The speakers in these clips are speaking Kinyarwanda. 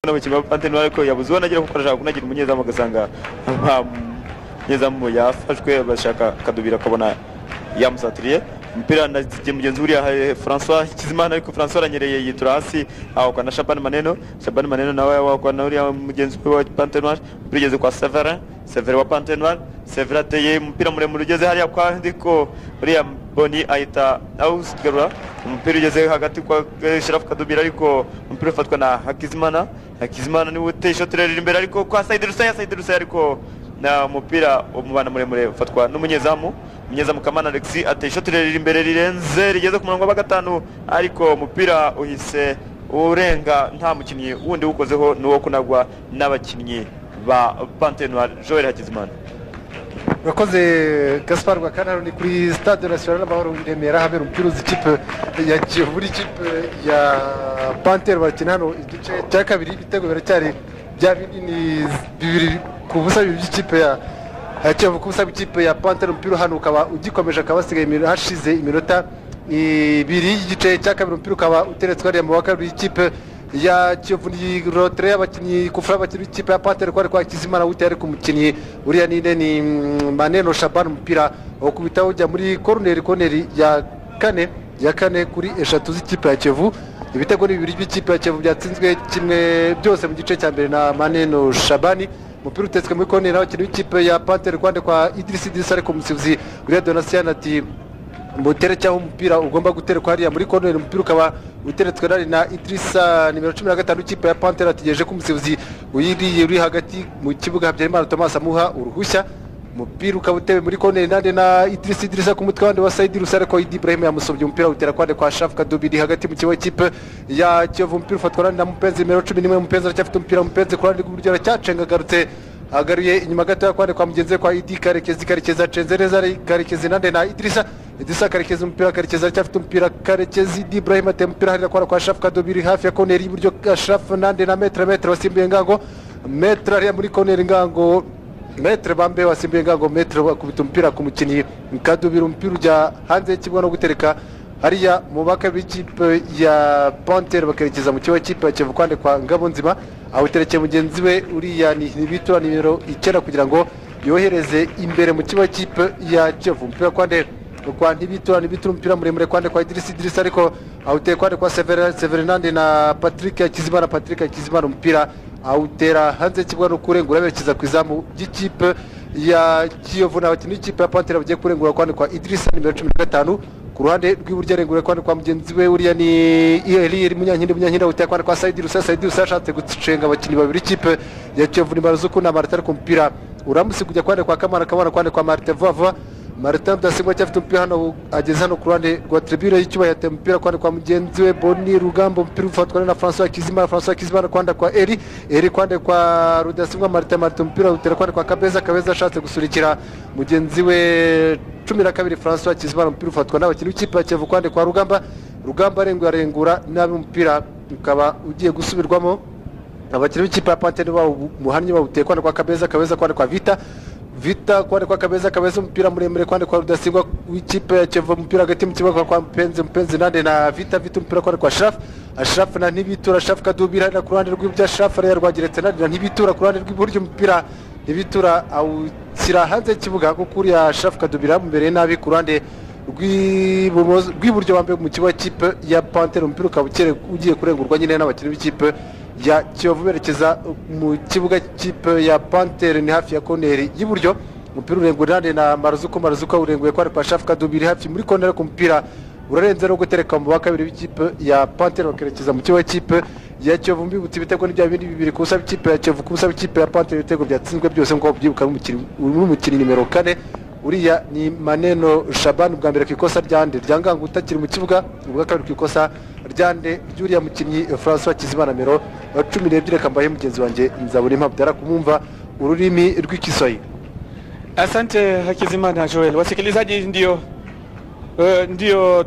n'abakinnyi ba Panthère Noire ko yabuze wanagira gukoresha kunagira umunyezamu agasanga umunyezamu yafashwe bashaka kadubira kabona yamusatiriye umupira na mugenzi uriya François Kizimana ariko François aranyereye yitura hasi aho kwa Shaban Maneno nawe wakwa na uriya mugenzi wa Panthère Noire bigeze kwa Severin wa Panthère Noire Severin ateye umupira muremure ugeze hariya kwa ndiko uriya Boni ahita awusigarura umupira ugeze hagati kwa Sharaf Kadubira ariko umupira ufatwa na Hakizimana ni uteye shot rero imbere ariko kwa Said Rusaya ariko na umupira umubana muremure ufatwa n'umunyezamu Kamana Alexis ateye shot rero imbere rirenze rigeze ku murongo wa gatanu ariko umupira uhise urenga nta mukinnyi wundi ukozeho nuwo kunagwa n'abakinnyi ba Panthère Noire. Joel Hakizimana Rakoze Gaspar Gwakanaro ni kuri Stade National Amahoro i Remera habera umupira ikipe ya Kiyovu ikipe ya Panthère bakina hano igice cya kabiri ibitego biracyari bya binini bibiri ku busa by'ikipe ya Kiyovu ku busa bw'ikipe ya Panthère umupira hano ukaba ugikomeje akabasigaye hashize iminota ibiri igice cya kabiri umupira ukaba uteretswe ari mu wakabiri ikipe ya Kiyovu ni rotre abakinnyi kufura abakinnyi ikipe ya Panthère kwari kwa Kizimana witari ku mukinnyi uriya ninde ni Maneno Shaban umupira okubita ujya muri corner ya kane kuri eshatu z'ikipe ya Kiyovu ibitego ni bibiri by'ikipe ya Kiyovu byatsinzwe kimwe byose mu gice cya mbere na Maneno Shabani umupira utetswe muri corner abakinnyi ikipe ya Panthère kwande kwa Idris ariko umusifuzi uriya Donatien ati mutere cyaho umupira ugomba guterekwa hariya muri corner umupira ukaba uteretswe na Idrissa nimero 15 ikipe ya Panthère ategereje ko umusifuzi uyiriye uri hagati mu kibuga Habyarimana Thomas amuha uruhushya umupira ukaba utewe muri corner nande na Idrissa ku mutwe wande wa Said Rusare ko Ibrahim yamusobye umupira utera kwande kwa Sharaf Kadubiri hagati mu kibuga ikipe ya Kiyovu umupira ufatwa na Mupenzi nimero 11 Mupenzi aracyafite umupira Mupenzi ku ruhande rw'uburyo aracyacenga garutse agaruye inyuma gato yakwande kwa mugenzi kwa Idi Karekezi acenze neza Karekezi nande na Idrissa Karekezi umupira Karekezi aracyafite umupira Karekezi Ibrahim ate umupira harira kwa Sharaf Kadubiri hafi ya corner y'uburyo Sharaf nande na Metre wasimbuye ngango Metre ari muri corner ngango Metre bambe wasimbuye ngango Metre bakubita umupira ku mukinnyi Kadubiri umupira ujya hanze y'ikibwa no gutereka hariya mu baka b'ikipe ya Panthère bakerekeza mu kibuga cy'ikipe ya Kiyovu kwande kwa Ngabonzima awuterekeye mugenzi we uriya ni bitura nimero 9 kugira ngo yohereze imbere mu kibuga cy'ikipe ya Kiyovu umupira kwande kwa ntibitura umupira muremure kwande kwa Idrissa ariko awuteye kwande kwa Severinande na Patrick Kizimana umupira awutera hanze y'ikibwa no kurengura berekeza ku izamu ry'ikipe ya Kiyovu n'abakinnyi b'ikipe ya Panthère bagiye kurengura kwande kwa Idrissa nimero 15 ku ruhande rw'iburyo arengura kwande kwa mugenzi we uriya ni Eli Munyankindi uteye kwande kwa Said Rusaya ashatse gucenga abakinnyi babiri ikipe ya Kiyovu ni Maruzuku na Martin ku mpira uramusigujya kwande kwa Kamana kwande kwa Martin vuba Martin Dasimwa cyafite umupira hano ageze hano ku ruhande rwa tribune y'icyuba yateye umupira kwande kwa mugenzi we Boni Rugamba umupira ufatwa na François Kizimana kwande kwa Eli kwande kwa Rudasimwa Martin umupira utera kwande kwa Kabeza ashatse gusurikira mugenzi we 12 François Kizimana umupira ufatwa n'abakinnyi b'ikipe ya Kiyovu kwande kwa Rugamba arengura nabi umupira ukaba ugiye gusubirwamo abakinnyi b'ikipe ya Panthère muhannyi bawuteye kwande kwa Kabeza kwande kwa Vita kwande kwa Kabeza umupira muremure kwande kwa Rudasingwa w'ikipe ya Kiyovu umupira hagati mu kibuga kwa Mupenzi nande na Vita umupira kwande kwa Sharaf na ntibitura Sharaf Kadubira na ku ruhande rw'ibya Sharaf yarwageretse nande na ntibitura ku ruhande rw'iburyo umupira ntibitura awushyira hanze y'ikibuga kuko uriya Sharaf Kadubira mbere nabi ku ruhande rw'iburyo wambaye mu kibuga cy'ikipe ya Panthère umupira ukaba ugiye kurengurwa nyine n'abakinnyi b'ikipe ya Kiyovu berekeza mu kibuga cy'ikipe ya Panthère ni hafi ya corner y'iburyo umupira urengura na Maruzuko urenguye kwa Sharaf Kadubiri hafi muri corner ku mpira urarenze no gutereka mu bakabiri b'ikipe ya Panthère bakerekeza mu kibuga cy'ikipe ya Kiyovu mbibutse ibitego n'ibya bindi bibiri ku busa b'ikipe ya Kiyovu ku busa b'ikipe ya Panthère ibitego byatsinzwe byose ngo byibuka umukinnyi nimero 4 uriya ni Maneno Shaban ubwa mbere ku ikosa ryande ryanganga utakiri mu kibuga ubwa kabiri ku ikosa ryande ry'uriya mukinnyi François Kizimana numero 12 kambaye mugenzi wanjye nzabura impamvu kumumva ururimi rw'Ikiswahili. Asante Hakizimana Joel. Wasikilizaji, ndio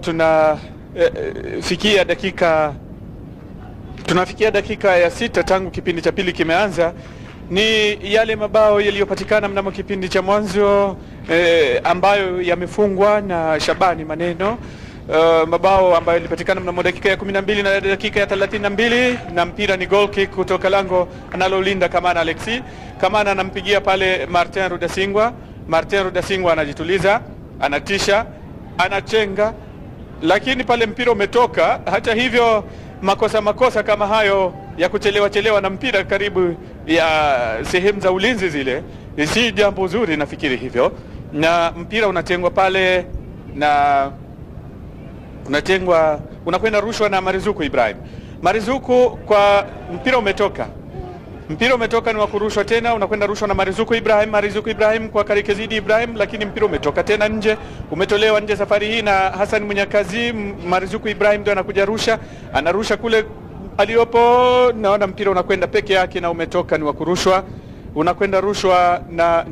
tunafikia dakika ya 6 tangu kipindi cha pili kimeanza. Ni yale mabao yaliyopatikana mnamo kipindi cha mwanzo ambayo yamefungwa na Shabani Maneno mabao ambayo ilipatikana mnamo dakika ya 12 na dakika ya 32, na mpira ni goal kick kutoka lango analolinda Kamana Alexi. Kamana anampigia pale Martin Rudasingwa. Martin Rudasingwa anajituliza, anatisha, anachenga, lakini pale mpira umetoka. Hata hivyo makosa kama hayo ya kuchelewa na mpira karibu ya sehemu za ulinzi zile si jambo zuri, nafikiri hivyo. Na mpira unatengwa pale, na unatengwa, unakwenda rushwa na Marizuku Ibrahim. Marizuku, kwa mpira umetoka ni wa kurushwa tena, unakwenda rushwa na Marizuku Ibrahim kwa Karikezidi Ibrahim, lakini mpira umetoka tena nje, umetolewa nje safari hii na Hassan Munyakazi. Marizuku Ibrahim ndio anakuja anarusha kule aliyopo, naona mpira unakwenda peke yake na umetoka, ni wa kurushwa, unakwenda rushwa na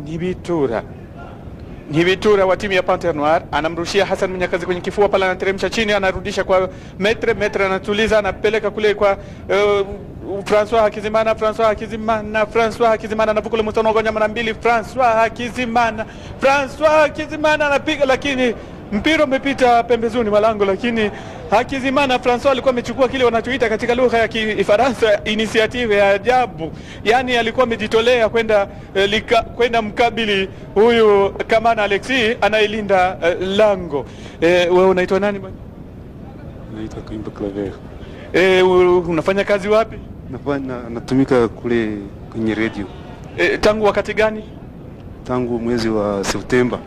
Nibitura wa timu ya Panthère Noire. Anamrushia Hassan Munyakazi kwenye kifua pala, anateremsha chini, anarudisha kwa Metre, anatuliza, anapeleka kule kwa François Hakizimana anavuka kule mstari wa nyama mbili. François Hakizimana anapiga, lakini mpira umepita pembezoni mwa lango, lakini Hakizimana François alikuwa amechukua kile wanachoita katika lugha ya Kifaransa initiative ya ajabu. Yani alikuwa amejitolea kwenda mkabili huyu Kamana Alexi anayelinda lango. Wewe unaitwa nani bwana? Naitwa Kaimba Claver. Unafanya kazi wapi? Natumika kule kwenye radio. Tangu wakati gani? Tangu mwezi wa Septemba.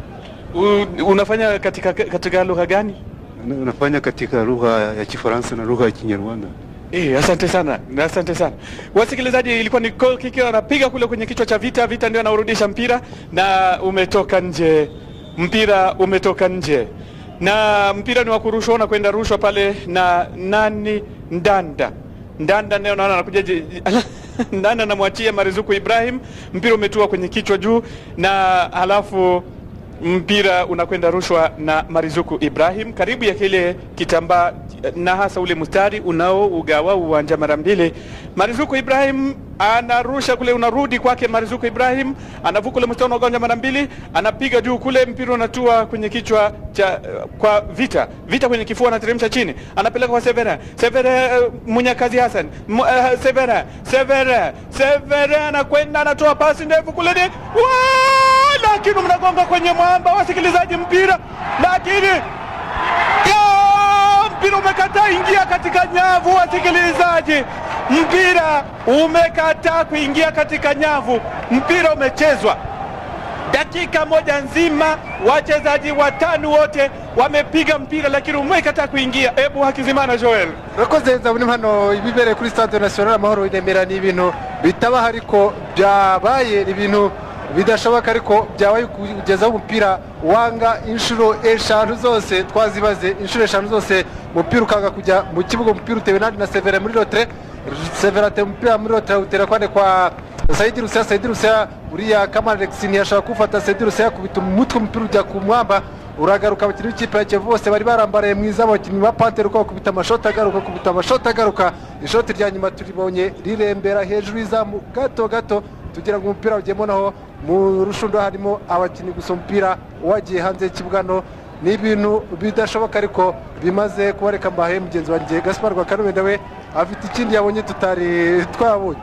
Unafanya katika lugha gani? Unafanya katika lugha ya Kifaransa na lugha ya Kinyarwanda. Asante sana. Wasikilizaji, ilikuwa ni goal kick, anapiga kule kwenye kichwa cha Vita ndio anaurudisha mpira na umetoka nje. Mpira umetoka nje. Na mpira ni wa kurushwa na kwenda rushwa pale na nani Ndanda leo naona anakuja Ndanda anamwachia Marizuku Ibrahim. Mpira umetua kwenye kichwa juu, na halafu mpira unakwenda rushwa na Marizuku Ibrahim karibu ya kile kitambaa, na hasa ule mstari unao ugawa uwanja mara mbili. Marizuku Ibrahim anarusha kule, unarudi kwake Marizuku Ibrahim, anavuka ule mstari unaogawanya mara mbili, anapiga juu kule, mpira unatua kwenye kichwa cha kwa Vita kwenye kifua, anateremsha chini, anapeleka kwa Severa Munyakazi Hassan. Severa anakwenda, anatoa pasi ndefu kule, lakini mnagonga kwenye mwamba, wasikilizaji, mpira umekataa ingia katika nyavu, wasikilizaji. Mpira umekataa kuingia katika nyavu. Mpira umechezwa dakika moja nzima, wachezaji watano wote wamepiga mpira, lakini umekataa kuingia. Ebu Hakizimana Joel. Rakoze zabuni hano ibibere kuri Stade National Amahoro Idemera, ni ibintu bitaba hariko byabaye, ibintu bidashoboka, ariko byabaye kugeza umupira wanga inshuro eshanu zose, twazibaze inshuro eshanu zose umupira ukanga kujya mu kibuga. Umupira utewe na Severa muri rotre, Severa te umupira muri rotre utera kwa Saidi Rusia uriya Kamana Alexi ntiyashaka kufata Saidi Rusia, kubita umutwe, umupira ujya ku mwamba, uragaruka abakinnyi b'ikipe ya Kiyovu bose bari barambaraye mwiza, abakinnyi ba Panthère uko kubita amashoti agaruka, ishoti rya nyuma turibonye rirembera hejuru y'izamu gato tugira ngo umupira ugemo, naho mu rushundo harimo abakinnyi gusa, umupira wagiye hanze y'ikibuga. Ni ibintu bidashoboka, ariko bimaze kubareka mbahe mugenzi wanjye Gaspar Rwakanubenda we afite ikindi yabonye tutari twabonye.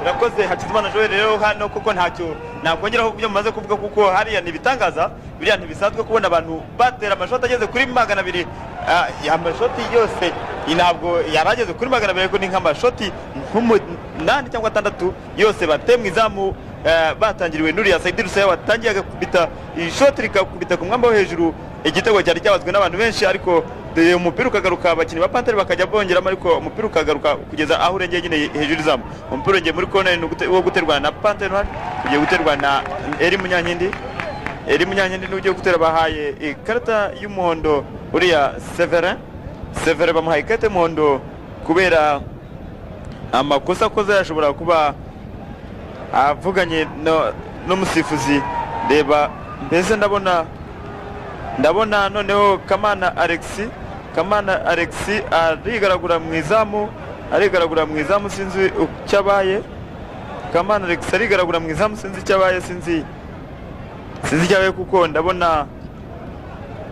Urakoze Hakizimana Joel. Rero hano kuko ntacyo nakongeraho kubyo mumaze kuvuga, kuko hariya nibitangaza, biriya ntibisanzwe kubona abantu batera amashoti ageze kuri 200. Amashoti yose ntabwo yarageze kuri 200, ariko ni nk'amashoti 8 cyangwa 6 yose batemwe izamu, batangiriwe n'uriya Saidi Rusia watangiye agakubita ishoti rikakubita ku mwamba wo hejuru. Igitego cyari cyabazwe n'abantu benshi, ariko umupira ukagaruka, abakinnyi ba Panthère bakajya bongeramo, ariko umupira ukagaruka kugeza aho urengeye nyine hejuru izamu. Umupira urengeye muri corner wo guterwa na Panthère Noire, ugiye guterwa na Eri Munyankindi n'ugiye gutera, bahaye ikarita y'umuhondo uriya Severa bamuhaye ikarita y'umuhondo kubera amakosa akoze, yashobora kuba avuganye n'umusifuzi. Reba mbese ndabona noneho Kamana Alexi arigaragura mu izamu, sinzi icyabaye. Kamana Alexi arigaragura mu izamu, sinzi icyabaye, sinzi icyabaye, kuko ndabona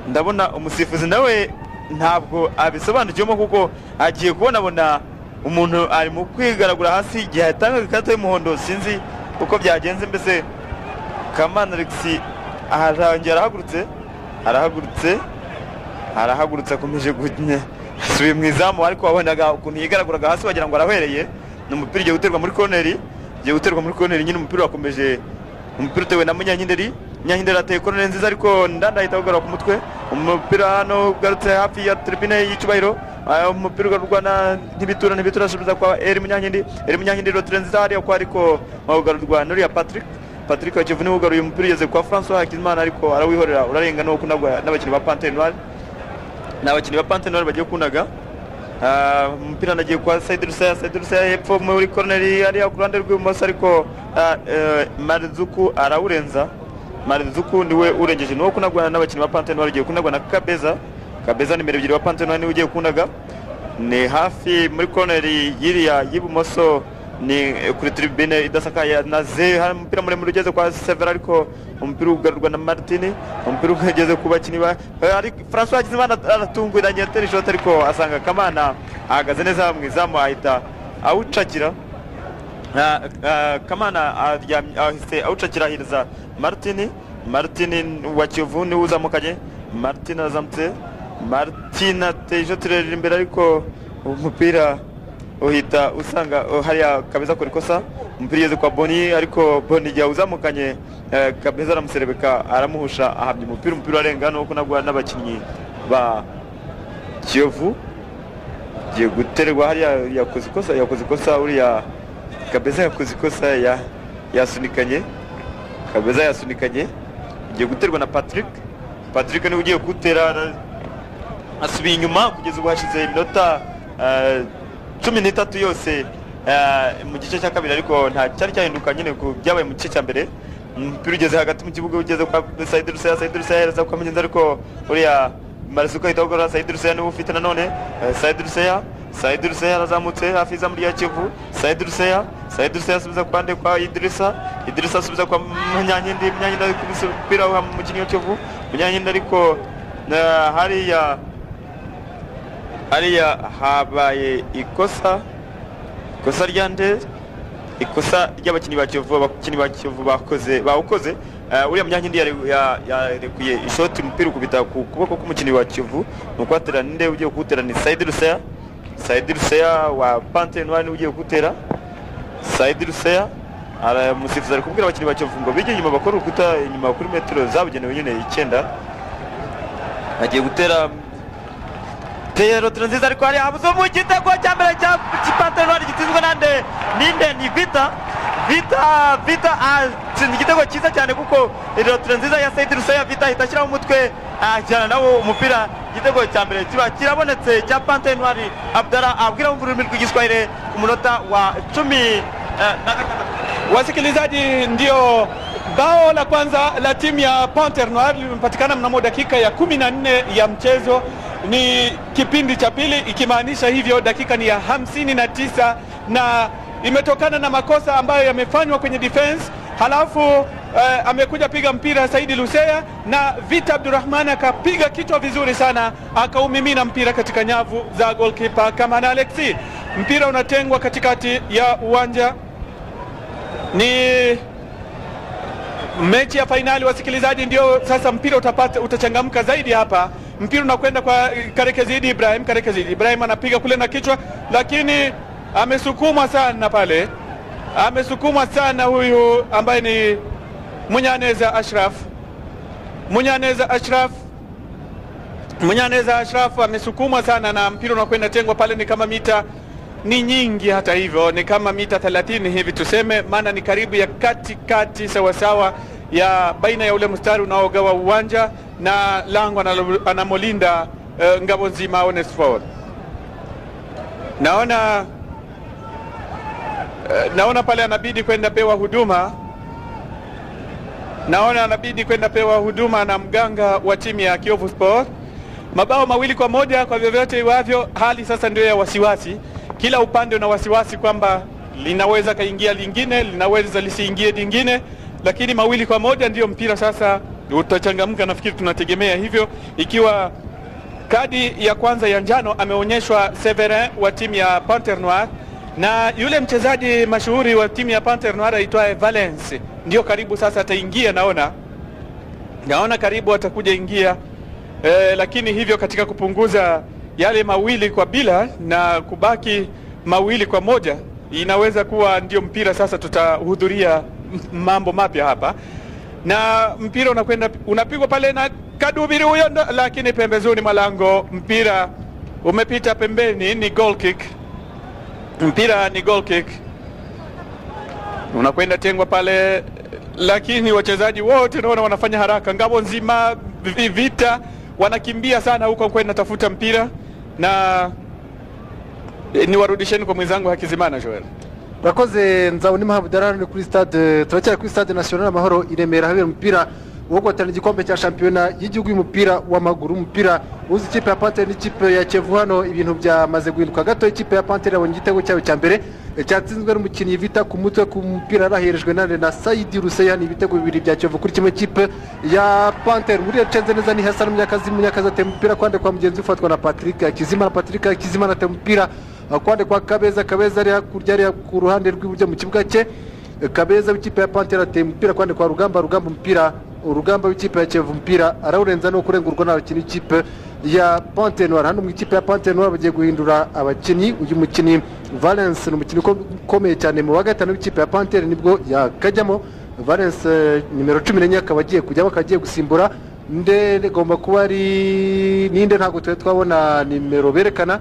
ndabona umusifuzi nawe ntabwo abisobanukiyemo kuko agiye kubona umuntu ari mu kwigaragura hasi igihe yatangaga ikarita y'umuhondo. Sinzi uko byagenze, mbese Kamana Alex arahagurutse akomeje asubiye mu izamu, ariko wabonaga ukuntu yigaraguraga hasi wagira ngo arahwereye. Ni umupira ugiye guterwa muri corner, nyine umupira wakomeje, umupira utewe na Munyankinderi ateye corner nziza, ariko Ndanda ahita awugarura ku mutwe. Umupira hano ugarutse hafi ya tribune y'Icyubahiro, umupira ugarurwa ntibitura asubiza kwa Eri Munyankindi rotire nziza hariya kwa, ariko ugarurwa n'uriya Patrick wa Kiyovu niwe ugaruye umupira ugeze kwa François Hakizimana, ariko arawihorera urarenga no kunagwa n'abakinnyi ba Panthère Noire bagiye kunaga. Umupira nagiye kwa Said Rusaya hepfo muri corner hariya ku ruhande rw'ibumoso, ariko Marizuku arawurenza. Marizuku niwe urengeje, niwe kunagwa n'abakinnyi ba Panthère Noire, ugiye kunagwa na Kabeza nimero 2 wa Panthère Noire niwe ugiye kunaga. Ni hafi muri corner yiriya y'ibumoso, ni kuri tribune idasakaye naze. Hari umupira muremure ugeze kwa Severa, ariko umupira ugarurwa na Martini, umupira ugeze ku bakinnyi ba François Hakizimana aratunguranye atera ishoti, ariko asanga Kamana ahagaze neza mu izamu ahita awucakira. Kamana ahise awucakira ahiriza Martini wa Kiyovu niwe uzamukanye. Martini arazamutse, Martini ateye ishoti rirerire imbere, ariko umupira uhita usanga hariya Kabeza akora ikosa. Umupira ugeze kwa Boni, ariko Boni igihe uzamukanye Kabeza aramuserebeka aramuhusha ahamya umupira arenga no kunagwa n'abakinnyi ba Kiyovu. Giye guterwa hariya yakoze ikosa uriya Kabeza yakoze ikosa yasunikanye. Kabeza yasunikanye, igiye guterwa na Patrick niwe ugiye gutera, asubiye inyuma kugeza ubu hashize iminota 13 yose mu gice cya kabiri, ariko nta cyari cyahinduka nyine ku byabaye mu gice cya mbere. Umupira ugeze hagati mu kibuga, ugeze kwa Said Rusaya yaraza kwa Mugenzi, ariko uriya Marisuka ahita awugorora. Said Rusaya niwe ufite nanone. Said Rusaya arazamutse hafi y'izamu rya Kiyovu. Said Rusaya asubiza kwa nde kwa Idrissa asubiza kwa Munyankindi ari kubisa umupira wa mukinnyi wa Kiyovu. Munyankindi ariko hariya habaye ikosa ryande, ikosa ry'abakinnyi ba Kiyovu bawukoze. Uriya Munyankindi yarekuye ishoti, umupira ukubita ku kuboko k'umukinnyi wa Kiyovu, nuko atera nde ugiye kuwutera ni Said Rusaya wa Panthère Noire ugiye gutera. Said Rusaya umusifuzi ari kubwira abakinnyi ba Kiyovu ngo bijye inyuma bakora urukuta inyuma kuri metero zabugenewe nyine 9. Agiye gutera rotire nziza, ariko hari habuze mu gitego cya mbere cya Panthère Noire gitsinzwe ni Vita atsinze igitego cyiza cyane, kuko rotire nziza ya Said Rusaya Vita ahita ashyiraho umutwe ajyana nawo umupira. Igitego cya mbere kiba kirabonetse cya Panthère Noire. Abdalla abwira mu rurimi rw'Igiswahili ku munota wa 10 Wasikilizaji, ndio bao la kwanza la timu ya Panthère Noire limepatikana mnamo dakika ya 14 ya mchezo. Ni kipindi cha pili, ikimaanisha hivyo dakika ni ya 59, na imetokana na makosa ambayo yamefanywa kwenye defense. Halafu amekuja piga mpira Saidi Rusaya, na Vita Abdurrahman akapiga kichwa vizuri sana, akaumimina mpira katika nyavu za goalkeeper Kamana Alexi. Mpira unatengwa katikati ya uwanja. Ni mechi ya finali, wasikilizaji, ndio sasa mpira utachangamka zaidi hapa. Mpira unakwenda kwa Karekezidi Ibrahim anapiga kule na kichwa, lakini amesukuma sana pale. Amesukuma sana huyu ambaye ni Munyaneza Ashraf amesukuma sana, na mpira unakwenda tengwa pale. Ni kama mita ni nyingi, hata hivyo ni kama mita 30 hivi tuseme, maana ni karibu ya katikati sawasawa ya baina ya ule mstari unaogawa uwanja na lango anamolinda Ngabo Nzima Onesphore. Naona pale anabidi kwenda pewa huduma, na mganga wa timu ya Kiyovu Sport. Mabao 2-1 kwa vyovyote iwavyo. Hali sasa ndio ya wasiwasi, kila upande una wasiwasi kwamba linaweza kaingia lingine, linaweza lisiingie lingine, lakini 2-1 ndio mpira sasa utachangamka, nafikiri tunategemea hivyo. Ikiwa kadi ya kwanza ya njano ameonyeshwa Severin wa timu ya Panthère Noire, na yule mchezaji mashuhuri wa timu ya Panthère Noire aitwaye Valence ndio karibu sasa ataingia, naona karibu atakuja ingia, lakini hivyo katika kupunguza yale 2-0 na kubaki 2-1, inaweza kuwa ndio mpira sasa tutahudhuria mambo mapya hapa, na mpira unakwenda unapigwa pale na Kadubiri huyo, lakini pembezoni mwa lango, mpira umepita pembeni, ni goal kick. Mpira ni goal kick, unakwenda tengwa pale, lakini wachezaji wote naona wanafanya haraka. Ngabo nzima Vita wanakimbia sana huko kwenda tafuta mpira, na ni warudisheni kwa mwenzangu Hakizimana Joel. Rakoze Nzaboni Mahabudara ni kuri stade, turacyari kuri stade national Amahoro i Remera, habera umupira wo guhatana igikombe cya shampiyona y'igihugu y'umupira w'amaguru. Umupira uzi ikipe ya Panthère n'ikipe ya Kiyovu, hano ibintu byamaze guhinduka gato. Ikipe ya Panthère yabonye igitego cyayo cya mbere cyatsinzwe n'umukinnyi Vita ku mutwe, ku mupira araherejwe na Saidi Ruseya. Ni ibitego 2 bya Kiyovu kuri kimwe. Ikipe ya Panthère muri yacenze neza ni Hassan Munyakazi atema umupira kwande kwa mugenzi ufatwa na Patrick Hakizimana atema umupira kwande kwa Kabeza ari hakurya, ari ku ruhande rw'iburyo mu kibuga cye. Kabeza w'ikipe ya Panthère atema umupira kwande kwa Rugamba umupira Urugamba w'ikipe ya Kiyovu umupira arawurenza no kurengurwa n'abakinnyi ikipe ya Panthère Noire. Hano mu ikipe ya Panthère Noire bagiye guhindura abakinnyi. Uyu mukinnyi Valence ni umukinnyi ukomeye cyane mu wa gatanu w'ikipe ya Panthère, nibwo yakajyamo. Valence nimero 14 akaba agiye kujyamo, akagiye gusimbura gomba kuba ari ninde, ntabwo twabona nimero berekana,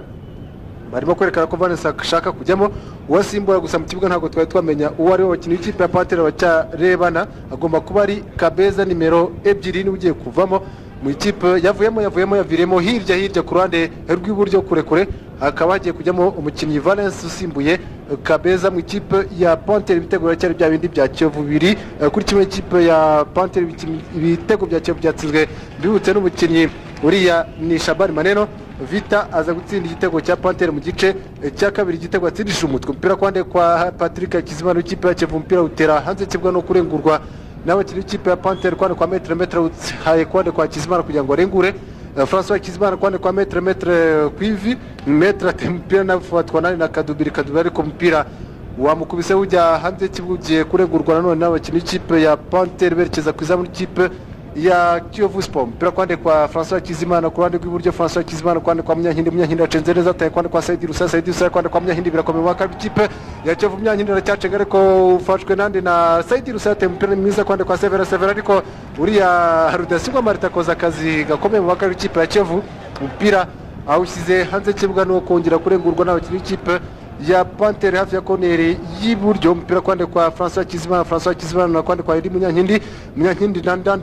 barimo kwerekana ko Valence ashaka kujyamo. Uwasimbura gusa mu kibuga ntabwo twamenya uwo ari we. Abakinnyi b'ikipe ya Panthère bacyarebana, agomba kuba ari Kabeza nimero 2 ni ugiye kuvamo mu ikipe. Yaviremo hirya ku ruhande rw'iburyo kure, akaba hagiye kujyamo umukinnyi Valence usimbuye Kabeza mu ikipe ya Panthère. Ibitego biracyari bya bindi bya Kiyovu 2 kuri kimwe. Ikipe ya Panthère ibitego bya Kiyovu byatsinzwe bibutse n'umukinnyi uriya ni Shabani Maneno. Vita aza gutsinda igitego cya Panthère mu gice cya kabiri, igitego atsindishije umutwe. Umupira kwande kwa Patrick Hakizimana w'ikipe ya Kiyovu, umupira utera hanze kibwa no kurengurwa n'abakinnyi b'ikipe ya Panthère. Kwande kwa metre haye kwande kwa Hakizimana kugira ngo arengure. François Hakizimana kwande kwa metre kwivi, metre atempira nafatwa na Kadubiri ariko umupira wamukubise ujya hanze kibwa ugiye kurengurwa nanone n'abakinnyi b'ikipe ya Panthère berekeza ku izamu ry'ikipe ya Kiyovu Sport. Mpira kwande kwa François Hakizimana ku ruhande rw'iburyo, François Hakizimana kwande kwa Munyahindi acenze neza, ataye kwande kwa Saidi Rusa kwande kwa Munyahindi, birakomeye waka ikipe ya Kiyovu. Munyahindi aracyacenga ariko ufashwe nande na Saidi Rusa, ataye umupira mwiza kwande kwa Severa ariko uriya Rudasingwa Marita koza akazi gakomeye mu waka ikipe ya Kiyovu. Umupira awusize hanze kibuga no kongera kurengurwa n'abakinnyi b'ikipe ya Panthère hafi ya koneri y'iburyo. Mpira kwande kwa François Hakizimana na kwande kwa Edi Munyahindi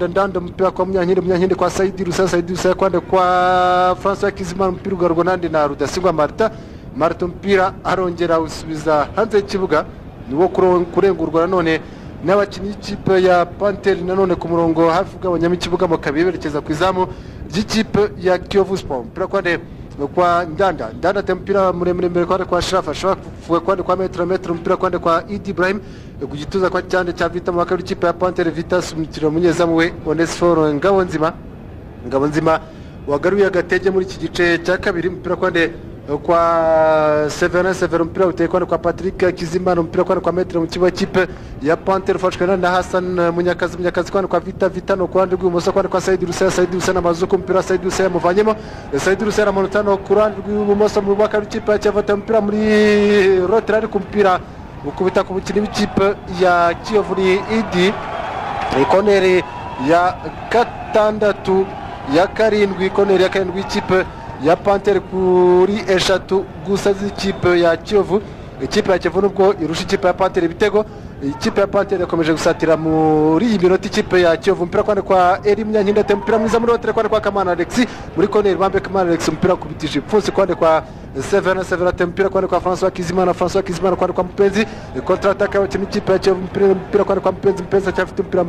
ndanda mpira kwa Munyahindi kwa Saidi Rusa kwande kwa François Hakizimana, mpira ugarurwa nandi na Rudasingwa Marita mpira arongera usubiza hanze y'ikibuga, niwo kurengurwa nanone n'abakinnyi b'ikipe ya Panthère nanone ku murongo hafi bw'abanyami ikibuga mu kabiri berekeza ku izamu ry'ikipe ya Kiyovu Sport. Mpira kwande kwa Ndanda tempira muremure kwande kwa Sharafa kwande kwa metre mpira kwande kwa Idi Ibrahim ku gituza kwa cyande cya Vita mu bakari ikipe ya Panthère. Vita sumikira munyezamu we Onesphore Ngabo nzima wagaruye agatege muri iki gice cya kabiri. Mpira kwande kwa Severin mpira uteye kwande kwa Patrick Hakizimana, mpira kwande kwa metre mu kibuga kipe ya Panthère ufashwe na Hassan Munyakazi kwande kwa Vita no kwande rw'ibumoso kwande kwa Saidi Rusa na Mazuko. Mpira Saidi Rusa yamuvanyemo, Saidi Rusa aramanutsa no kwande rw'ibumoso mu bakari ikipe ya Kiyovu, mpira muri rotere ku mpira ukubita ku mukinnyi w'ikipe ya Kiyovu ni Idi. Koneri ya gatandatu ya karindwi, koneri ya karindwi ikipe ya Panthère kuri 3 gusa z'ikipe ya Kiyovu. Ikipe ya Kiyovu nubwo irusha ikipe ya Panthère ibitego, ikipe ya Panthère yakomeje gusatira muri iyi minota ikipe ya Kiyovu. Mpira kwande kwa Eri Munyahindi atema mpira mwiza muri rotere kwande kwa Kamana Alex muri koneri bambe Kamana Alex, mpira kubitije ipfunsi kwande kwa Severa atema mpira kwande kwa François Hakizimana kwande kwa Mpenzi. Kontra attack y'abakinnyi ikipe ya Kiyovu, mpira kwande kwa Mpenzi cyafite mpira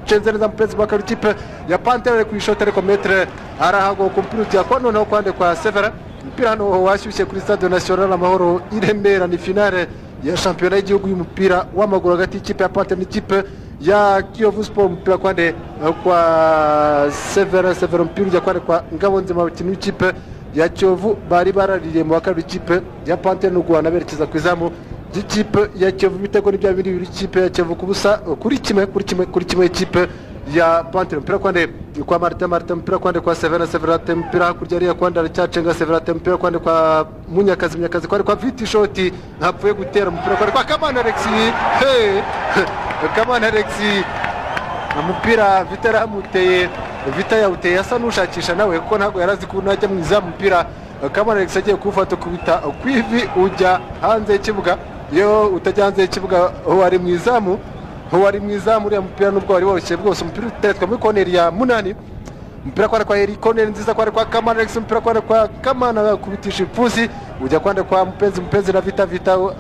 aracyenza Mpenzi bakari ikipe ya Panthère ku ishoti ariko metre arahago kompyuta kwa noneho kwande kwa Severa. Mpira hano washyushye kuri stade national Amahoro i Remera, ni finale ya shampiyona y'igihugu y'umupira w'amaguru hagati y'ikipe ya Panthère n'ikipe ya Kiyovu Sport, mpira kwande kwa Severa mpira ujya kwande kwa Ngabonzima, abakinnyi b'ikipe ya Kiyovu bari baraririye mu bakabiri ikipe ya Panthère n'u Rwanda berekeza ku izamu ry'ikipe ya Kiyovu. Ibitego ni bya bibiri ikipe ya Kiyovu ku busa kuri kimwe ikipe ya Panthère. Mpira kwande kwa Martin, mpira kwande kwa Severa, mpira hakurya ariya kwande aracyacenga Severa, mpira kwande kwa Munyakazi kwande kwa Viti Shoti hapfuye gutera, mpira kwande kwa Kamana Alexis. Kamana Alexis umupira Vita yaramuteye, Vita yawuteye asa n'ushakisha nawe kuko ntabwo yarazi ko najya mu izamu. Umupira Kamana Alexis agiye kuwufata kubita kwivi ujya hanze y'ikibuga. Iyo utajya hanze y'ikibuga ho ari mu izamu, uriya mupira nubwo wari woroshye bwose. Umupira uteretswe muri koneri ya munani, umupira kwande kwa Eri, koneri nziza kwande kwa Kamana Alexis, umupira kwande kwa Kamana kubitisha ipfusi ujya kwande kwa Mupenzi na Vita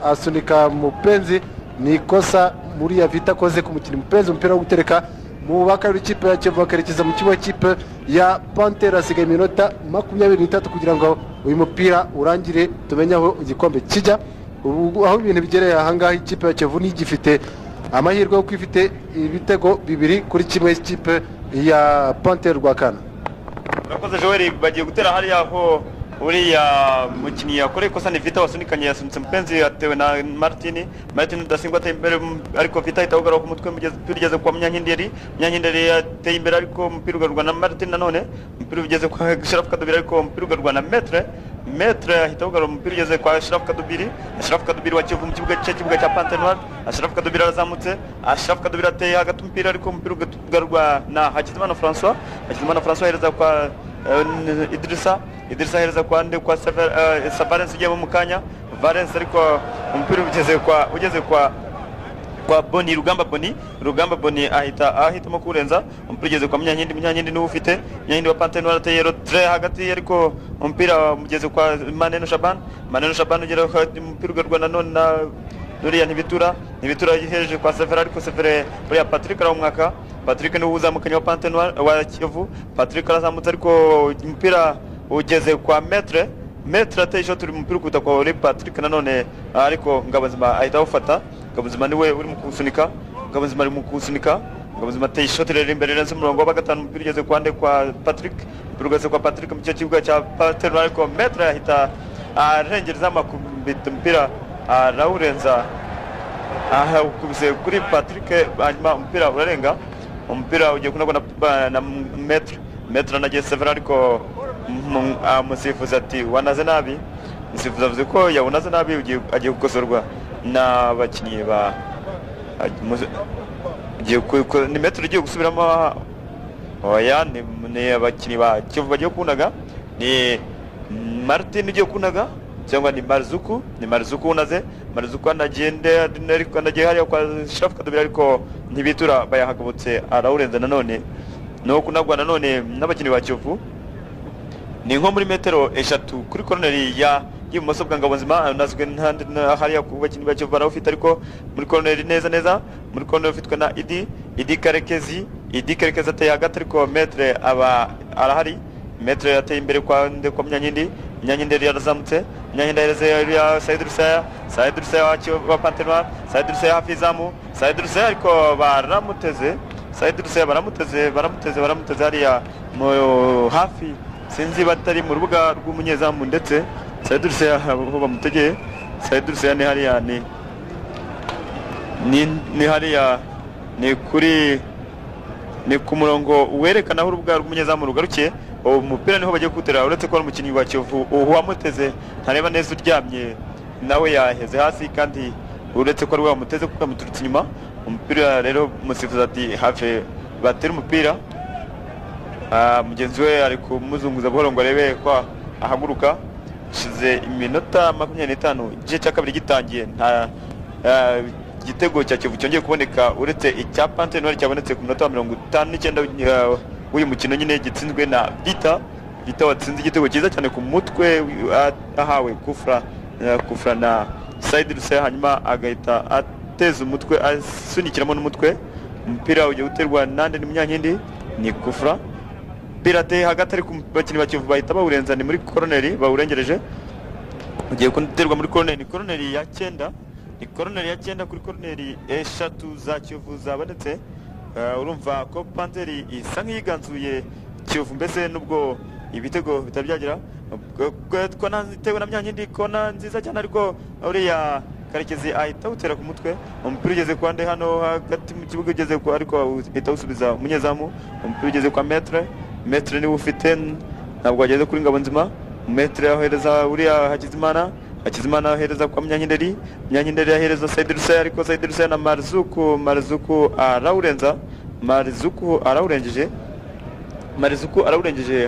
asunika Mupenzi. Ni ikosa muri ya Vita koze ku mukino Mupenzi, umupira wo gutereka mu bakabiri ikipe ya Kiyovu bakerekeza mu kibuga ikipe ya Panthère. Hasigaye iminota 23 kugira ngo uyu mupira urangire tumenye aho igikombe kijya. Aho ibintu bigereye ahangaha ikipe ya Kiyovu ni gifite amahirwe yo kwifite ibitego 2 kuri kimwe ikipe ya Panthère Rwakana. Urakoze Joel, bagiye gutera hariya aho uriya mukinnyi yakoreye ikosa ni Vita wasunikanye, yasunitse Mupenzi atewe na Martin Rudasingwa ateye imbere, ariko Vita ahita awugarura ku mutwe ugeze kwa Munyankindi yateye imbere, ariko umupira ugarurwa na Martin. Nanone umupira ugeze kwa Sharaf Kadubiri, ariko umupira ugarurwa na Maître ahita awugarura, umupira ugeze kwa Sharaf Kadubiri wa Kiyovu mu kibuga cya Panthère Noire. Sharaf Kadubiri arazamutse, Sharaf Kadubiri ateye hagati umupira, ariko umupira ugarurwa na Hakizimana François ahereza kwa Idrissa ahereza kwa Valens ugiye mu kanya Valens, ariko umupira ugeze kwa Boni Rugamba Boni ahitamo kurenza, umupira ugeze kwa Munyankindi niwe ufite. Munyankindi wa Panthère Noire ateye rotre hagati, ariko umupira ugeze kwa Maneno Shaban ugera umupira ugarurwa nanone na Dorian Ntibitura yihereje kwa Severa, ariko Severa buriya Patrick arawumwaka. Patrick niwe uzamukanye wa Panthère Noire wa Kiyovu. Patrick arazamutse, ariko umupira ugeze kwa Maître ateye ishoti, uri umupira ukuta kwa Patrick nanone, ariko Ngabonzima ahita awufata. Ngabonzima niwe uri mu kusunika, Ngabonzima ateye ishoti rero imbere neza umurongo wa gatanu, umupira ugeze kwa Patrick, umupira ugeze kwa Patrick mu kibuga cya Panthère Noire, ariko Maître ahita arengereza amakubita umupira arawurenza ukubise kuri Patrick, hanyuma umupira urarenga. Umupira ugiye kunagwa na Maître anagiye Severa, ariko umusifuzi ati wanaze nabi. Umusifuzi avuze ko yawunaze nabi, agiye gukosorwa n'abakinnyi ba ni Maître ugiye gusubiramo. Oya, ni abakinnyi ba Kiyovu bagiye kunaga, ni Martin ugiye kunaga cyangwa ni Marzuku unaze. Marzuku anagiye hariya kwa Sharaf Kadubiri, ariko Ntibitura bayahagabutse arawurenza. Nanone no kunagwa nanone n'abakinnyi ba Kiyovu, ni nko muri metero 3 kuri corneri y'ibumoso bwa Ngabonzima. Nazwe hariya ku bakinnyi ba Kiyovu barawufite, ariko muri corneri neza muri corneri ufitwe na Idi Karekezi ateye hagati, ariko Maître aba arahari. Maître yateye imbere kwa Munyankindi yarazamutse, Munyankindi ahereza ya Said Rusaya wa Panthère Noire. Said Rusaya hafi izamu, ariko baramuteze hariya mu hafi, sinzi batari mu rubuga rw'umunyezamu, ndetse Said Rusaya aho bamutegeye. Said Rusaya ni hariya ni hariya ni ku murongo werekana aho urubuga rw'umunyezamu rugarukiye. Umupira niho bagiye kutera, uretse ko umukinnyi wa Kiyovu uwamuteze ntareba neza uryamye nawe yaheze hasi, kandi uretse ko ari wamuteze kuko amuturutse inyuma. Umupira rero umusifuzi ati hafi batera umupira, mugenzi we ari kumuzunguza buhoro ngo arebe ko ahaguruka. Shize iminota 25 igice cya kabiri gitangiye, nta igitego cya Kiyovu cyongeye kuboneka uretse icya Panthère Noire cyabonetse ku minota 59 w'uyu mukino nyine, gitsinzwe na Vita watsinze igitego cyiza cyane ku mutwe, ahawe kufra na Said Rusaya, hanyuma agahita ateza umutwe asunikiramo n'umutwe. Umupira ugiye guterwa nande ni Munyankindi, ni kufra pirate hagati, ariko abakinnyi ba Kiyovu bahita bawurenza, ni muri corneri bawurengereje, ugiye guterwa muri corneri ya 9 ni koroneri ya 9 kuri koroneri 3 za Kiyovu zabonetse. Urumva ko Panteri isa nk'iganzuye Kiyovu, mbese nubwo ibitego bitabyagira kona zitewe na Myankindi, kona nziza cyane ariko uriya Karekezi ahita utera ku mutwe. Umupira ugeze kwa nde hano hagati mu kibuga, ugeze kwa ariko ahita usubiza umunyezamu. Umupira ugeze kwa Metre ni ufite, ntabwo ageze kuri Ngabonzima. Metre ahereza uriya Hakizimana ahereza kwa Myankinderi ahereza Said Rusaya, ariko Said Rusaya na Marzuku arawurengeje.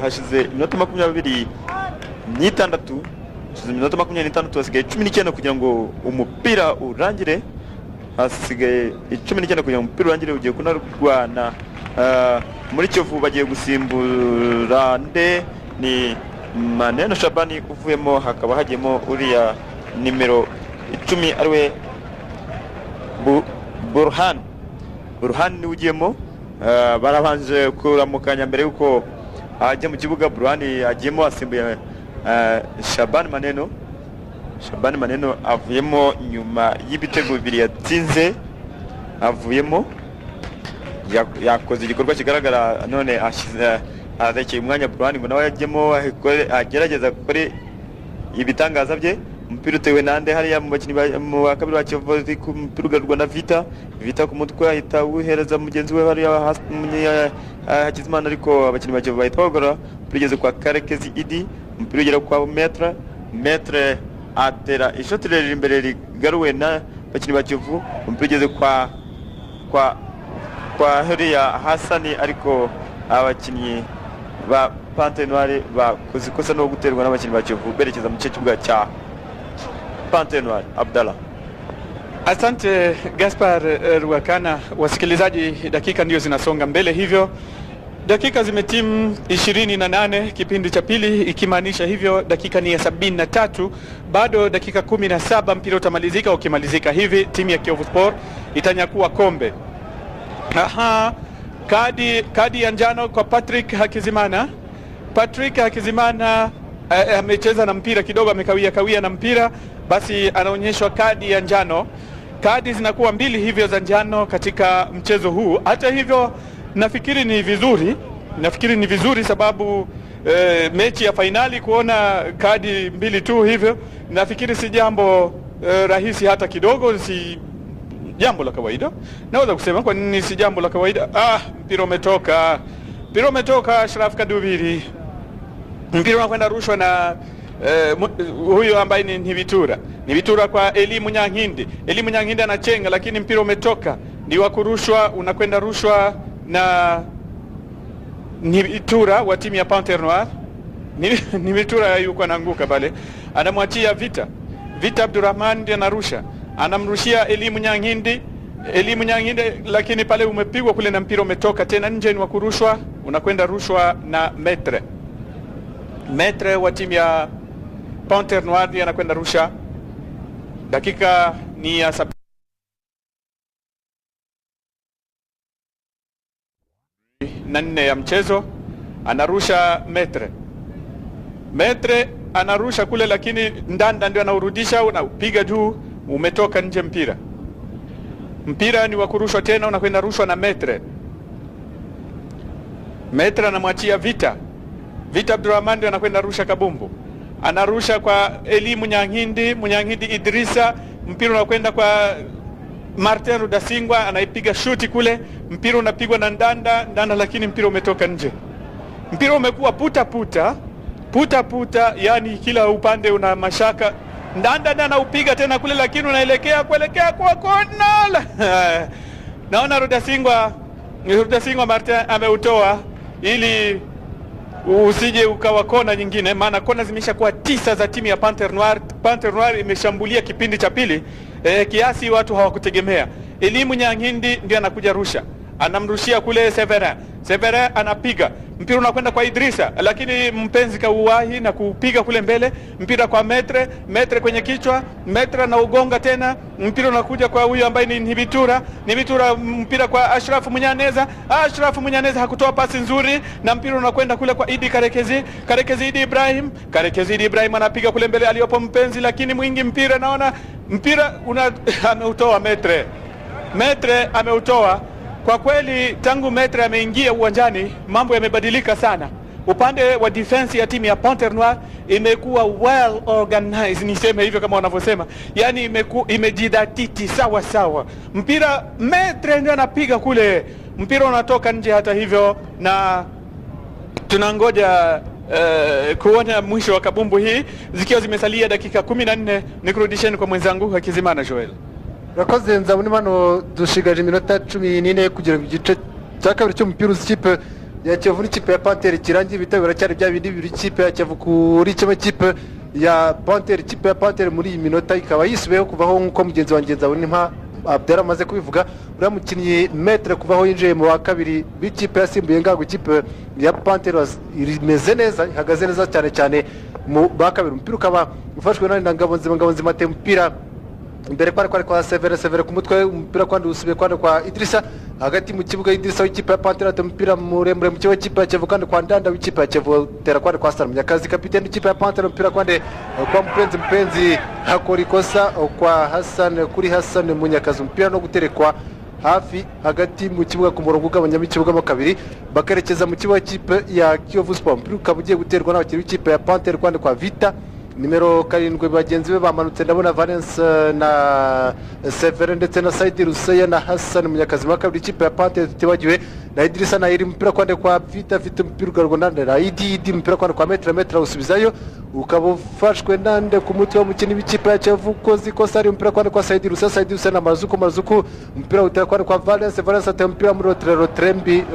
Hashize iminota 26, hasigaye 19 kugira ngo umupira urangire. Ugiye kunarwana muri Kiyovu. Bagiye gusimbura nde? Ni Maneno Shabani uvuyemo, hakaba hagiyemo uriya nimero 10 ariwe Burhan ni ugiyemo. Barabanje kuramukanya mbere yuko ajya mu kibuga. Burhan agiyemo asimbuye Shabani Maneno avuyemo nyuma y'ibitego bibiri yatsinze. Avuyemo yakoze igikorwa kigaragara, none arekeye umwanya Burhan ngo nawe yajyemo agerageza gukora ibitangaza bye. Umupira utewe nande hariya mu bakinnyi mu kabiri wa Kiyovu, umupira ugarurwa na Vita ku mutwe, ahita uhereza mugenzi we hariya Hakizimana, ariko abakinnyi ba Kiyovu bahita bagora. Ugeze kwa Karekezi Idi, umupira ugera kwa Metre atera ishoti riri imbere rigaruwe na bakinnyi ba Kiyovu. Umupira ugeze kwa hariya Hasani, ariko abakinnyi ba Panthère Noire bakoze ikosa no guterwa n'abakinnyi ba Kiyovu berekeza mu kibuga cya Panthère Noire. Abdallah. Asante Gaspar Ruakana. Wasikilizaji, dakika ndio zinasonga mbele, hivyo dakika zimetimu 28 kipindi cha pili, ikimaanisha hivyo dakika ni ya 73. Bado dakika 17 mpira utamalizika. Ukimalizika hivi timu ya Kiyovu Sport itanyakua kombe. Kadi ya njano kwa Patrick Hakizimana amecheza na mpira kidogo, amekawia na mpira, basi anaonyeshwa kadi ya njano. Kadi zinakuwa 2 hivyo za njano katika mchezo huu. Hata hivyo nafikiri ni vizuri sababu mechi ya fainali kuona kadi 2 tu hivyo, nafikiri si jambo rahisi hata kidogo, si jambo la kawaida. Naweza kusema kwa nini si jambo la kawaida? Mpira umetoka Ashraf Kadubiri. Mpira unakwenda rushwa na huyo ambaye ni Vitura kwa Elimu Nyankindi anachenga, lakini mpira umetoka, ni wa kurushwa, unakwenda rushwa na ni Vitura wa timu ya Panthère Noire. Ni Vitura yuko anaanguka pale, anamwachia Vita Abdurrahman ndiye anarusha, anamrushia Elimu Nyankindi, lakini pale umepigwa kule na mpira umetoka tena nje, ni wa kurushwa, unakwenda rushwa na Metre wa timu ya Panthère Noire anakwenda rusha. Dakika ni ya 74 ya mchezo. Anarusha Metre anarusha kule, lakini Ndanda ndio anaurudisha, unapiga juu, umetoka nje mpira ni wa kurushwa tena, unakwenda rushwa na Metre anamwachia Vita Abdurrahman anakwenda rusha kabumbu, anarusha kwa Elimu Nyankindi Idrisa, mpira unakwenda kwa Martin Rudasingwa, anaipiga shuti kule, mpira unapigwa na Ndanda, lakini mpira umetoka nje. Mpira umekuwa puta, yani kila upande una mashaka. Ndanda anaupiga tena kule, lakini unaelekea kwa kona. Naona Rudasingwa Martin ameutoa ili usije ukawa kona nyingine, maana kona zimeshakuwa 9 za timu ya Panthère Noire. Panthère Noire imeshambulia kipindi cha pili kiasi watu hawakutegemea. Elimu Nyankindi ndio anakuja rusha, anamrushia kule Severin anapiga mpira unakwenda kwa Idrissa, lakini mpenzi kauwahi na kupiga kule mbele, mpira kwa Metre kwenye kichwa, Metre na ugonga tena, mpira unakuja kwa huyu ambaye ni Ntibitura, mpira kwa Ashraf Munyaneza hakutoa pasi nzuri, na mpira unakwenda kule kwa Idi Karekezi Idi Ibrahim anapiga kule mbele aliyopo mpenzi, lakini mwingi mpira, naona mpira ameutoa Metre ameutoa. Kwa kweli tangu Metre ameingia uwanjani mambo yamebadilika sana. Upande wa defense ya timu ya Panthère Noire imekuwa well organized, niseme hivyo kama wanavyosema, yani imejidhatiti sawa. Mpira Metre ndio anapiga kule, mpira unatoka nje. Hata hivyo, na tunangoja kuona mwisho wa kabumbu hii, zikiwa zimesalia dakika 14. Nikurudisheni kwa mwenzangu Hakizimana Joel. Rakoze nzabuni mano dushigaje iminota 14 kugira ngo igice cya kabiri cy'umupira uzikipe ya Kiyovu n'ikipe ya Panthère kirangiye, bitabira cyari bya bindi bibiri ikipe ya Kiyovu kuri kimwe kipe ya Panthère. Ikipe ya Panthère muri iyi minota ikaba yisubiyeho kuvaho nk'uko mugenzi wanjye nzabuni mpa Abdera amaze kubivuga. Uriya mukinnyi Metre kuvaho yinjiye mu wa kabiri b'ikipe yasimbuye ngago ikipe ya Panthère imeze neza, ihagaze neza cyane mu ba kabiri. Umupira ukaba ufashwe na Ngabonzima te mpira imbere kwa Severe ku mutwe, umupira kwandi usubiye kwa Idrissa hagati mu kibuga. Idrissa w'ikipe ya Panthère ate umupira muremure mu kibuga cy'ikipe ya Kiyovu, kandi kwa Ndanda w'ikipe ya Kiyovu tera kwandi kwa Sara Munyakazi kapiteni w'ikipe ya Panthère, umupira kwandi kwa mpenzi hakora ikosa kwa kuri Hassan Munyakazi, umupira no guterekwa hafi hagati mu kibuga ku murongo ugabanya mu kibuga mo kabiri, bakerekeza mu kibuga cy'ikipe ya Kiyovu Sport. Umupira ukaba ugiye guterwa n'abakinnyi b'ikipe ya Panthère kwandi kwa Vita nimero 7 bagenzi be bamanutse, ndabona Valence na Severin ndetse na Saidi Ruseya na Hassan Munyakazi. Makabiri ikipe ya Panthère tutibagiwe na Idrissa na iri mpira kwande kwa Vita mpira ugarwa nande na Idi mpira kwande kwa Metre usubizayo, ukaba ufashwe nande ku mutwe w'umukinnyi w'ikipe ya Kiyovu kozi kosa ari mpira kwande kwa Saidi Ruseya na Mazuku mpira utera kwande kwa Valence ate mpira muri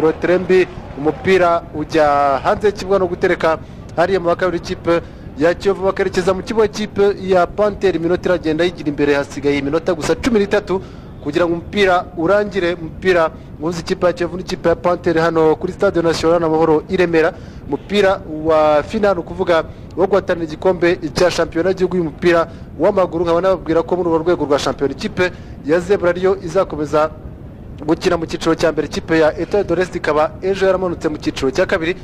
Rotrembi umupira ujya hanze y'kibuga no gutereka hariya mu bakabiri ikipe ya Kiyovu bakerekeza mu kibuga cy'ikipe ya Panthère. Iminota iragenda yigira imbere, hasigaye iminota gusa 13 kugira ngo umupira urangire. Umupira uhuza ikipe ya Kiyovu n'ikipe ya Panthère hano kuri Stade National Amahoro i Remera, umupira wa final kuvuga wo guhatanira igikombe cya shampiyona y'igihugu y'umupira w'amaguru. nkaba nababwira ko muri urwo rwego rwa shampiyona ikipe ya Zebra ariyo izakomeza gukina mu cyiciro cya mbere. Ikipe ya Etoile de l'Est ikaba ejo yaramanutse mu cyiciro cya kabiri,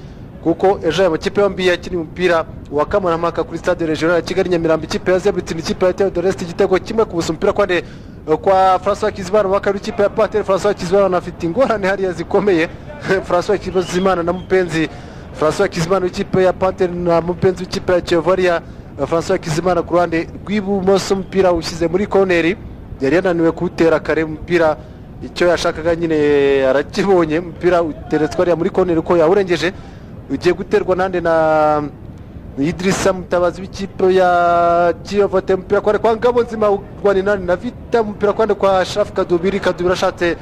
kuko ejo aya makipe yombi yakina umupira wa kamarampaka kuri Stade Regional ya Kigali Nyamirambo. Ikipe ya Zebra itsinda ikipe ya Etoile de l'Est igitego kimwe ku busa. Umupira kwande kwa François Kizimana wa kabiri ikipe ya Panthère. François Kizimana anafite ingorane hariya zikomeye. François Kizimana na mupenzi François Kizimana w'ikipe ya Panthère na mupenzi w'ikipe ya Kiyovu hariya. François Kizimana ku ruhande rw'ibumoso, umupira ushyize muri corneri, yari yananiwe kuwutera kare. Umupira icyo yashakaga nyine arakibonye, umupira uteretswe hariya muri corneri uko yawurengeje, ugiye guterwa nande na Idrissa Mutabazi w'ikipe ya Kiyovu. Umupira kwande kwa Ngabonzima urwani nani na Vita, umupira kwande kwa Ashraf Kadubiri ashatse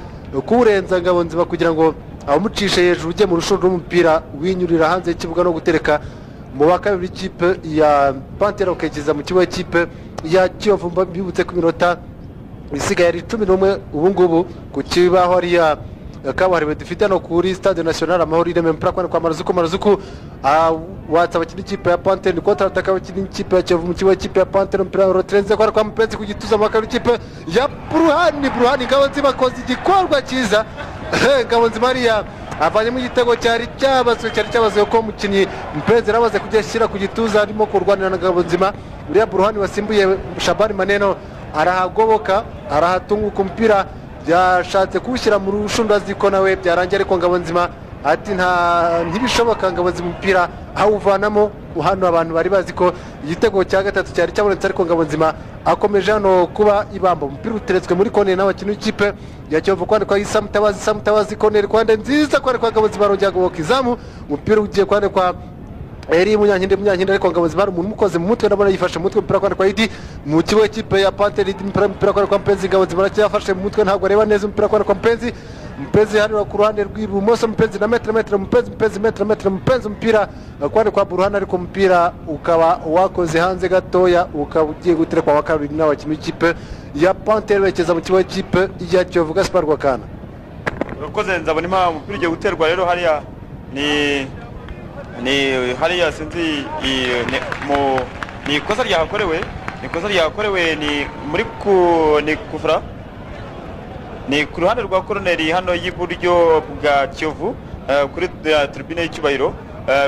kuwurenza Ngabonzima kugira ngo amucishe hejuru ujye mu rushundura, umupira winyurira hanze y'ikibuga no gutereka mu bakabiri ikipe ya Panthère ukegeza mu kibuga cy'ikipe ya Kiyovu. Mbibutse ku minota isigaye ari 11 ubu ngubu ku kibaho hariya kabuhariwe dufite no kuri Stade National Amahoro ireme. Mpira kwande kwa Mazuku watsa abakinnyi ikipe ya Panthère ni kontra ataka abakinnyi ikipe ya Kiyovu mu kibuga cy'ikipe ya Panthère. Mpira Rotrenze kwa mupenzi ku gituza mu bakabiri ikipe ya Burhani Ngabonzima koze igikorwa cyiza. Ngabonzima hariya avanye mu gitego cyari cyabazwe ko umukinnyi mupenzi arabaze kugishyira ku gituza, arimo kurwanira na Ngabonzima. Uriya Burhani wasimbuye Shabani Maneno arahagoboka arahatunguka, umupira yashatse kuwushyira mu rushundura ziko nawe byarangiye, ariko Ngabonzima ati ntibishoboka. Ngabonzima umupira awuvanamo. Hano abantu bari bazi ko igitego cya gatatu cyari cyabonetse, ariko Ngabonzima akomeje hano kuba ibamba. Umupira uteretswe muri corner n'abakinnyi b'ikipe ya Kiyovu kwande kwa Issa Mutabazi corner kwande nziza kwande kwa Ngabonzima arongera goboka izamu. Umupira ugiye kwande kwa Eri Munyankindi ariko Ngabonzima hari umuntu umukoze mu mutwe, ndabona yifashe mu mutwe. Umupira kwande kwa Idi mu kibuga cy'ikipe ya Panthère. Umupira kwande kwa Mpenzi, Ngabonzima aracyafashe mu mutwe ntabwo areba neza. Umupira kwande kwa Mpenzi hano ku ruhande rw'ibumoso, Mpenzi na Metre Mpenzi umupira kwande kwa Burhani, ariko umupira ukaba wakoze hanze gatoya, ukaba ugiye guterekwa wa kabiri n'abakinnyi b'ikipe ya Panthère berekeza mu kibuga cy'ikipe ya Kiyovu. Gaspard Rwakana. urakoze Nzabonimpa. Umupira ugiye guterwa rero hariya ni hariya sinzi ni ikosa ryahakorewe ni muri ni kufra ni ku ruhande rwa koroneri hano y'iburyo bwa Kiyovu kuri tribune y'icyubahiro.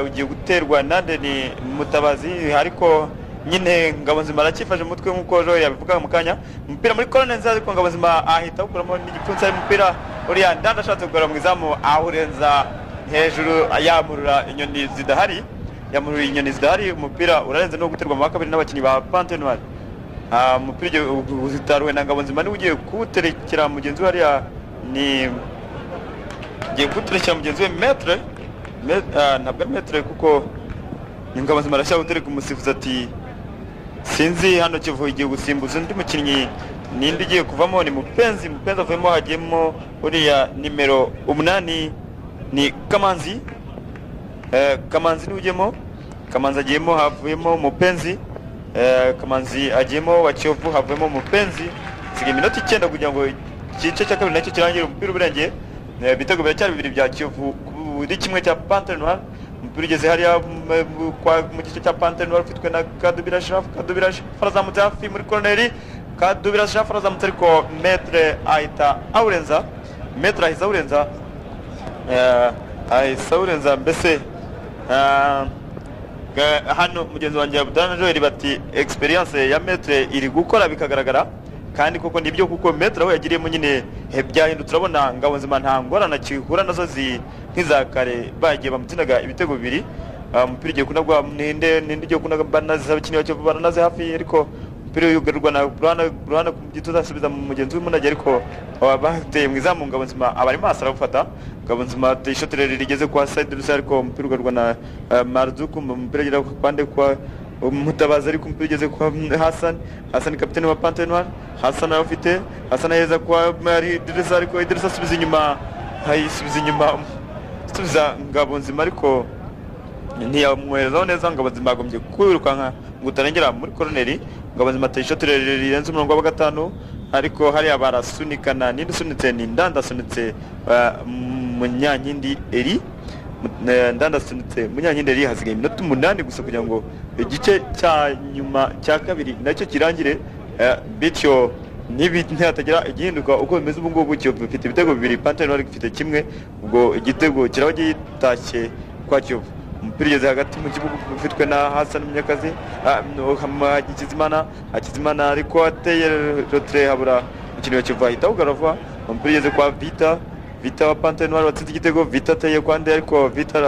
Ugiye guterwa nande ni Mutabazi, ariko nyine Ngabonzima arakifashe umutwe nk'uko Joel yabivuga mu kanya. Umupira muri corner nza, ariko Ngabonzima ahita ukuramo n'igipfunsi umupira uriya Ndanda ashatse kugora mu izamu awurenza hejuru yamurura inyoni zidahari. Umupira urarenze no guterwa mu kabiri n'abakinnyi ba Panthère Noire. Umupira uzitaruwe na Ngabonzima ni ugiye kuwuterekera mugenzi we hariya, ni ugiye kuwuterekera mugenzi we Maître ntabwo ari Maître kuko Ngabonzima arashaka umusifuzi ati sinzi hano Kivu igiye gusimbuza undi mukinnyi, nindi igiye kuvamo ni Mupenzi avuyemo, hagiyemo uriya nimero 8 ni Kamanzi. Kamanzi ni ujyemo, Kamanzi agiyemo, havuyemo Mupenzi. Kamanzi agiyemo wa Kiyovu, havuyemo Mupenzi. Siga iminota 9 kugira ngo igice cya kabiri nacyo kirangire. Umupira uburengeye, ibitego biracyari bibiri bya Kiyovu kuri kimwe cya Panthère Noire. Umupira ugeze hariya mu gice cya Panthère Noire ufitwe na Kadubira Ashraf arazamutse hafi muri corner. Kadubira Ashraf arazamutse, ariko Maître ahita awurenza. Ahisa awurenza mbese hano mugenzi wanjye Abdana Joel bati experience ya Maître iri gukora bikagaragara, kandi koko nibyo, kuko Maître aho yagiriyemo nyine byahindutse. Urabona Ngabonzima nta ngorane akihura nazo nk'izakare bagiye bamutinaga ibitego bibiri. Umupira ugiye kunagwa ninde ugiye kunagwa banazi abakinnyi bacyo baranaze hafi, ariko umupira yugarurwa na Burana ku gituza asubiza mu mugenzi w'umunage, ariko bateye mu izamu. Ngabonzima abari maso arafata. Ngabonzima ishotere rigeze kwa Said Rusa, ariko umupira ugarurwa na Marzuku. Umupira ugera ku kwande kwa Mutabazi, ariko umupira ugeze kwa Hassan kapiteni wa Panthère Noire. Hassan afite aheza kwa Idrissa, ariko Idrissa asubiza inyuma asubiza Ngabonzima, ariko ntiyamwoherezaho neza. Ngabonzima agombye kwirukanka ngo utarengera muri koroneri. Ngabonzima ateye ishotere rirenze umurongo wa 5, ariko hariya barasunikana. Ninde usunitse? ni Ndanda asunitse Munyankindi Eri. Ndanda asunitse Munyankindi Eri. Hasigaye iminota 8 gusa kugira ngo igice cya nyuma cya kabiri nacyo kirangire, bityo ntihatagira igihinduka uko bimeze ubu ngubu. Kiyovu ifite ibitego bibiri, Panthère Noire ifite kimwe, ubwo igitego kiraba gitashye kwa Kiyovu. Umupira ugeze hagati mu kibuga ufitwe na Hassan Munyakazi. Hakizimana ariko ateye rotre, habura umukino wa Kiyovu ahita ugarava. Umupira ugeze kwa Vita wa Panthère Noire watsinze igitego. Vita ateye kwa Nde, ariko Vita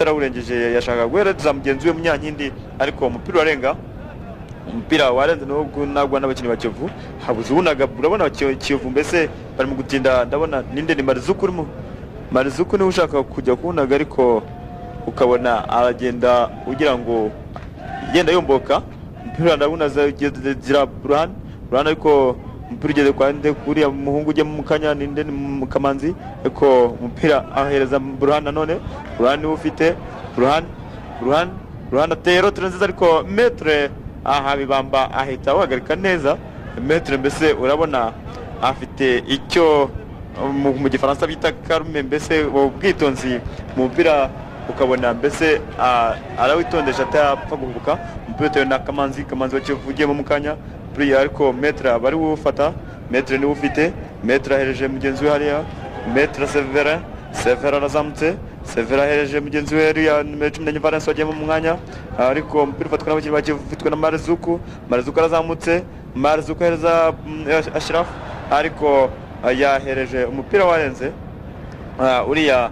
arawurengeje, yashaka guhereza mugenzi we Munyankindi, ariko umupira urarenga. Umupira warenze no gunagwa n'abakinnyi ba Kiyovu, habuze unaga. Urabona Kiyovu mbese bari mu gutinda. Ndabona ninde ni Marzuku niwe ushaka kujya kunaga, ariko ukabona aragenda ugira ngo yenda yomboka. Umupira ndabona zira Burhan, ariko umupira ugeze kwa Nde, kuriya muhungu ujye mu kanya ninde ni Kamanzi, ariko umupira ahereza Burhan. Nanone Burhan niwe ufite. Burhan ateye rotre nziza, ariko Maître bibamba ahita wagarika neza. Maître mbese urabona afite icyo mu gifaransa bita karume, mbese ubwitonzi mu mupira, ukabona mbese arawitondesha atapfa guhubuka. Umupira utewe na Kamanzi wa Kiyovu ugiyemo mu kanya, ariko Maître aba ari ufata. Maître niwe ufite. Maître ahereje mugenzi we hariya. Maître Severin arazamutse. Severin ahereje mugenzi we hariya nimero 14 Valence wagiyemo mu mwanya, ariko umupira ufatwa n'abakinnyi ba Kiyovu ufitwe na Marzuku arazamutse. Marzuku ahereza Ashraf, ariko yahereje umupira warenze uriya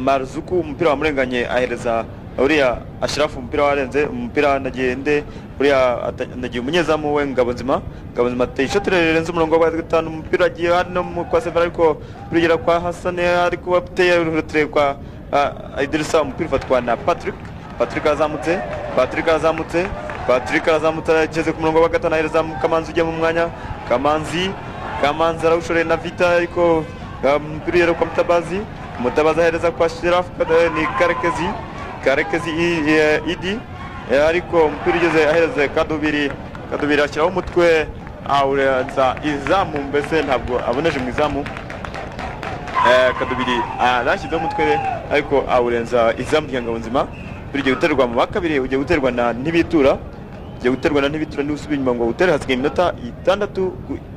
Marzuku. Umupira wamurenganye ahereza uriya Ashraf, umupira warenze. Umupira nagiye uriya nagiye umunyezamu we Ngabonzima ateye ishotere rirenze umurongo wa 5. Umupira agiye hano kwa Severin, ariko urugera kwa Hassan, ariko ateye rotre kwa Idrissa. Umupira ufatwa na Patrick arazamutse ageze ku murongo wa 5, ahereza Kamanzi ujya mu mwanya. Kamanzi arawushoreye na Vita, ariko umupira ugera kwa Mutabazi ahereza kwa Ashraf, ni Karekezi Idi, ariko umupira ugeze ahereze Kadubiri ashyiraho umutwe awurenza izamu, mbese ntabwo aboneje mu izamu. Kadubiri arashyizeho umutwe ariko awurenza izamu rya Ngabonzima. Ugiye guterwa mu bakabiri, ugiye guterwa na Ntibitura, ugiye guterwa na Ntibitura n'usubiye inyuma ngo utere, hasigaye iminota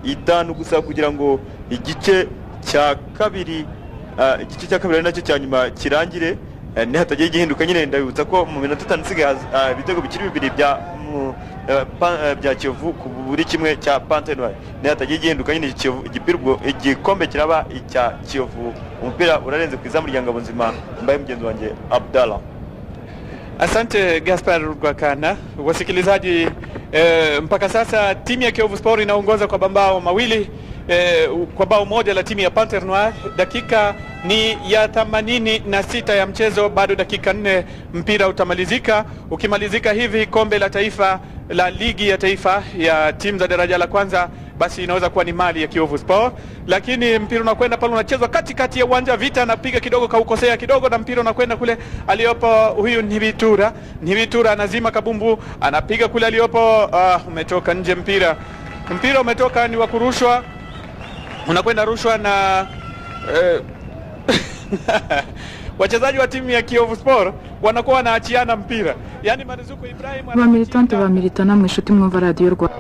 5 gusa kugira ngo igice cya kabiri ari nacyo cya nyuma kirangire. Nihatagiye gihinduka nyine ndabibutsa ko mu minota 5 isigaye ibitego bikiri bibiri bya Kiyovu ku buri kimwe cya Panthère Noire. Nihatagiye gihinduka nyine igikombe kiraba icya Kiyovu. Umupira urarenze ku izamu rya Ngabonzima, mbaye mugenzi wanjye Abdallah. Asante Gaspar Rwakana. Wasikilizaji, mpaka sasa timu ya Kiyovu Sport inaongoza kwa mabao mawili kwa bao moja la timu ya Panthère Noire. Dakika ni ya 86 ya mchezo, bado dakika 4 mpira utamalizika. Ukimalizika hivi kombe la taifa la ligi ya taifa ya timu za daraja la kwanza, basi inaweza kuwa ni mali ya Kiyovu Sport. Lakini mpira unakwenda pale, unachezwa katikati ya uwanja. Vita anapiga kidogo, kaukosea kidogo, na mpira unakwenda kule aliyopo huyu Ntibitura. Ntibitura anazima kabumbu, anapiga kule aliyopo, umetoka nje mpira umetoka, ni wa kurushwa, unakwenda rushwa na wachezaji wa timu ya Kiyovu Sport wanakuwa wanaachiana mpira. Yani Marizuku Ibrahim ba militanta mw'ishuti mwumva radio Rwanda.